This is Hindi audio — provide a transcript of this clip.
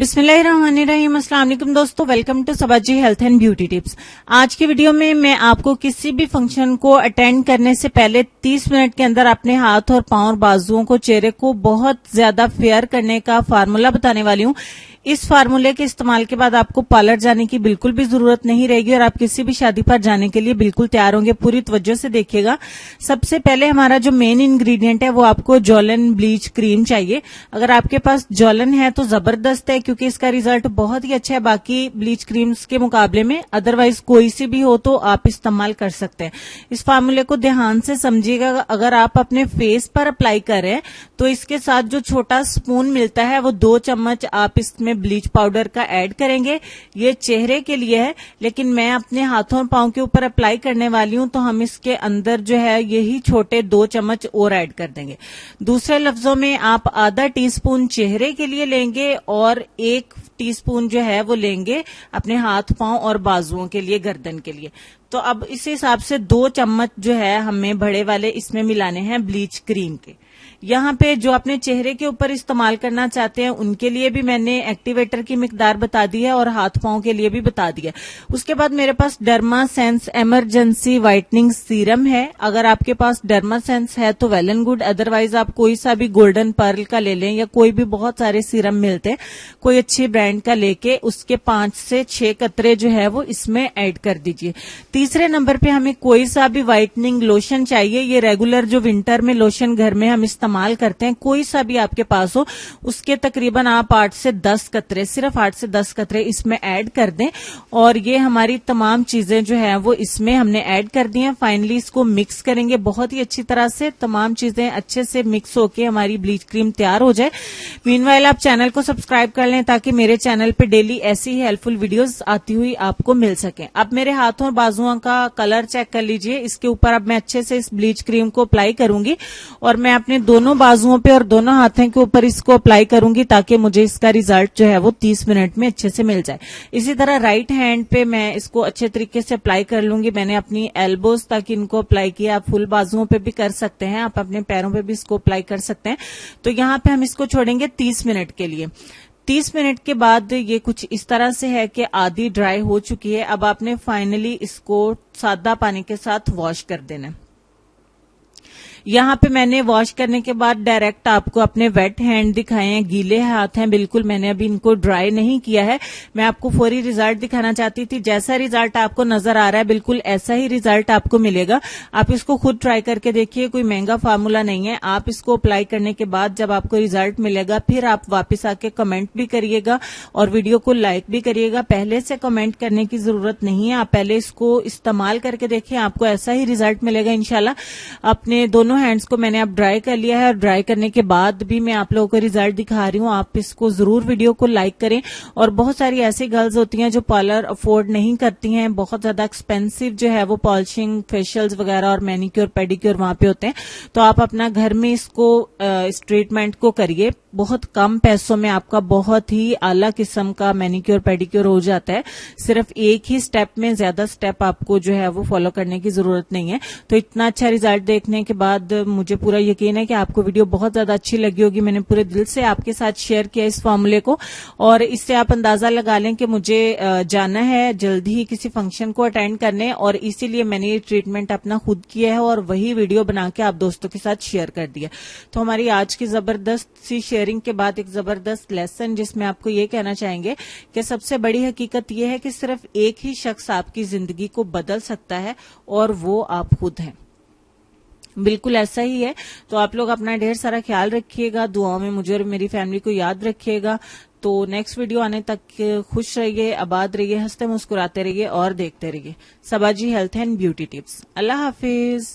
बिस्मिल्लाहिर्रहमानिर्रहीम। अस्सलाम वालेकुम दोस्तों, welcome to Sabaji health and beauty tips. आज की वीडियो में मैं आपको किसी भी फंक्शन को अटेंड करने से पहले 30 मिनट के अंदर अपने हाथ और पांव और बाजुओं को, चेहरे को बहुत ज्यादा फेयर करने का फार्मूला बताने वाली हूँ। इस फार्मूले के इस्तेमाल के बाद आपको पार्लर जाने की बिल्कुल भी जरूरत नहीं रहेगी और आप किसी भी शादी पर जाने के लिए बिल्कुल तैयार होंगे। पूरी तवज्जो से देखिएगा। सबसे पहले हमारा जो मेन इंग्रेडिएंट है वो आपको जॉलन ब्लीच क्रीम चाहिए। अगर आपके पास जॉलन है तो जबरदस्त है, क्योंकि इसका रिजल्ट बहुत ही अच्छा है बाकी ब्लीच क्रीम्स के मुकाबले में। अदरवाइज कोई सी भी हो तो आप इस्तेमाल कर सकते हैं। इस फार्मूले को ध्यान से समझिएगा। अगर आप अपने फेस पर अप्लाई कर रहे हैं तो इसके साथ जो छोटा स्पून मिलता है वो 2 चम्मच आप इसमें ब्लीच पाउडर का ऐड करेंगे। ये चेहरे के लिए है, लेकिन मैं अपने हाथों और पांव के ऊपर अप्लाई करने वाली हूं तो हम इसके अंदर जो है यही छोटे 2 चम्मच और ऐड कर देंगे। दूसरे लफ्जों में आप आधा टीस्पून चेहरे के लिए लेंगे और 1 टीस्पून जो है वो लेंगे अपने हाथ, पांव और बाजुओं के लिए, गर्दन के लिए। तो अब इस हिसाब से 2 चम्मच जो है हमें बड़े वाले इसमें मिलाने हैं ब्लीच क्रीम के। यहाँ पे जो अपने चेहरे के ऊपर इस्तेमाल करना चाहते हैं उनके लिए भी मैंने एक्टिवेटर की मिकदार बता दी है और हाथ पांव के लिए भी बता दिया। उसके बाद मेरे पास derma sense emergency whitening serum है। अगर आपके पास डर्मा सेंस है तो वेल एंड गुड, अदरवाइज आप कोई सा भी गोल्डन पर्ल का ले लें या कोई भी, बहुत सारे सीरम मिलते हैं, कोई अच्छी ब्रांड का लेके उसके 5 से 6 कतरे जो है वो इसमें ऐड कर दीजिए। तीसरे नंबर पे हमें कोई सा भी व्हाइटनिंग लोशन चाहिए। ये रेगुलर जो विंटर में लोशन घर में हम इस्तेमाल करते हैं, कोई सा भी आपके पास हो, उसके तकरीबन आप 8 से 10 कतरे, सिर्फ 8 से 10 कतरे इसमें ऐड कर दें। और ये हमारी तमाम चीजें जो है वो इसमें हमने ऐड कर दी हैं। फाइनली इसको मिक्स करेंगे बहुत ही अच्छी तरह से। तमाम चीजें अच्छे से मिक्स होके हमारी ब्लीच क्रीम तैयार हो जाए। मीनवाइल आप चैनल को सब्सक्राइब कर लें ताकि मेरे चैनल पे डेली ऐसी ही हेल्पफुल वीडियोस आती हुई आपको मिल सके। अब मेरे हाथों और बाजुओं का कलर चेक कर लीजिए। इसके ऊपर अब मैं अच्छे से इस ब्लीच क्रीम को अप्लाई करूंगी और मैं अपने दोनों बाजुओं पे और दोनों हाथों के ऊपर इसको अप्लाई करूंगी ताकि मुझे इसका रिजल्ट जो है वो 30 मिनट में अच्छे से मिल जाए। इसी तरह राइट हैंड पे मैं इसको अच्छे तरीके से अप्लाई कर लूंगी। मैंने अपनी एल्बोज तक इनको अप्लाई किया। आप फुल बाजुओं पे भी कर सकते हैं, आप अपने पैरों पे भी इसको अप्लाई कर सकते हैं। तो यहाँ पे हम इसको छोड़ेंगे 30 मिनट के लिए। 30 मिनट के बाद ये कुछ इस तरह से है कि आधी ड्राई हो चुकी है। अब आपने फाइनली इसको सादा पानी के साथ वॉश कर देना है। यहाँ पे मैंने वॉश करने के बाद डायरेक्ट आपको अपने वेट हैंड दिखाए हैं, गीले हाथ हैं बिल्कुल। मैंने अभी इनको ड्राई नहीं किया है। मैं आपको फौरी रिजल्ट दिखाना चाहती थी। जैसा रिजल्ट आपको नजर आ रहा है बिल्कुल ऐसा ही रिजल्ट आपको मिलेगा। आप इसको खुद ट्राई करके देखिए, कोई महंगा फार्मूला नहीं है। आप इसको अप्लाई करने के बाद जब आपको रिजल्ट मिलेगा फिर आप वापस आके कमेंट भी करिएगा और वीडियो को लाइक भी करिएगा। पहले से कमेंट करने की जरूरत नहीं है, आप पहले इसको इस्तेमाल करके देखिए, आपको ऐसा ही रिजल्ट मिलेगा इंशाल्लाह। अपने दोनों हैंड्स को मैंने अब ड्राई कर लिया है और ड्राई करने के बाद भी मैं आप लोगों को रिजल्ट दिखा रही हूँ। आप इसको जरूर वीडियो को लाइक करें। और बहुत सारी ऐसी गर्ल्स होती हैं जो पार्लर अफोर्ड नहीं करती हैं, बहुत ज्यादा एक्सपेंसिव जो है वो पॉलिशिंग, फेशियल्स वगैरह और मैनिक्योर पेडिक्योर वहां पे होते हैं। तो आप अपना घर में इसको इस ट्रीटमेंट को करिए। बहुत कम पैसों में आपका बहुत ही आला किस्म का मैनिक्योर पेडिक्योर हो जाता है। सिर्फ एक ही स्टेप में, ज्यादा स्टेप आपको जो है वो फॉलो करने की जरूरत नहीं है। तो इतना अच्छा रिजल्ट देखने के बाद मुझे पूरा यकीन है कि आपको वीडियो बहुत ज्यादा अच्छी लगी होगी। मैंने पूरे दिल से आपके साथ शेयर किया इस फॉर्मूले को और इससे आप अंदाजा लगा लें कि मुझे जाना है जल्दी ही किसी फंक्शन को अटेंड करने, और इसीलिए मैंने ये ट्रीटमेंट अपना खुद किया है और वही वीडियो बना के आप दोस्तों के साथ शेयर कर दिया। तो हमारी आज की जबरदस्त सी शेयरिंग के बाद एक जबरदस्त लेसन जिसमें आपको ये कहना चाहेंगे कि सबसे बड़ी हकीकत यह है कि सिर्फ एक ही शख्स आपकी जिंदगी को बदल सकता है और वो आप खुद हैं। बिल्कुल ऐसा ही है। तो आप लोग अपना ढेर सारा ख्याल रखिएगा, दुआओं में मुझे और मेरी फैमिली को याद रखिएगा। तो नेक्स्ट वीडियो आने तक खुश रहिए, आबाद रहिए, हंसते मुस्कुराते रहिए और देखते रहिए Sabaji health and beauty tips. Allah Hafiz.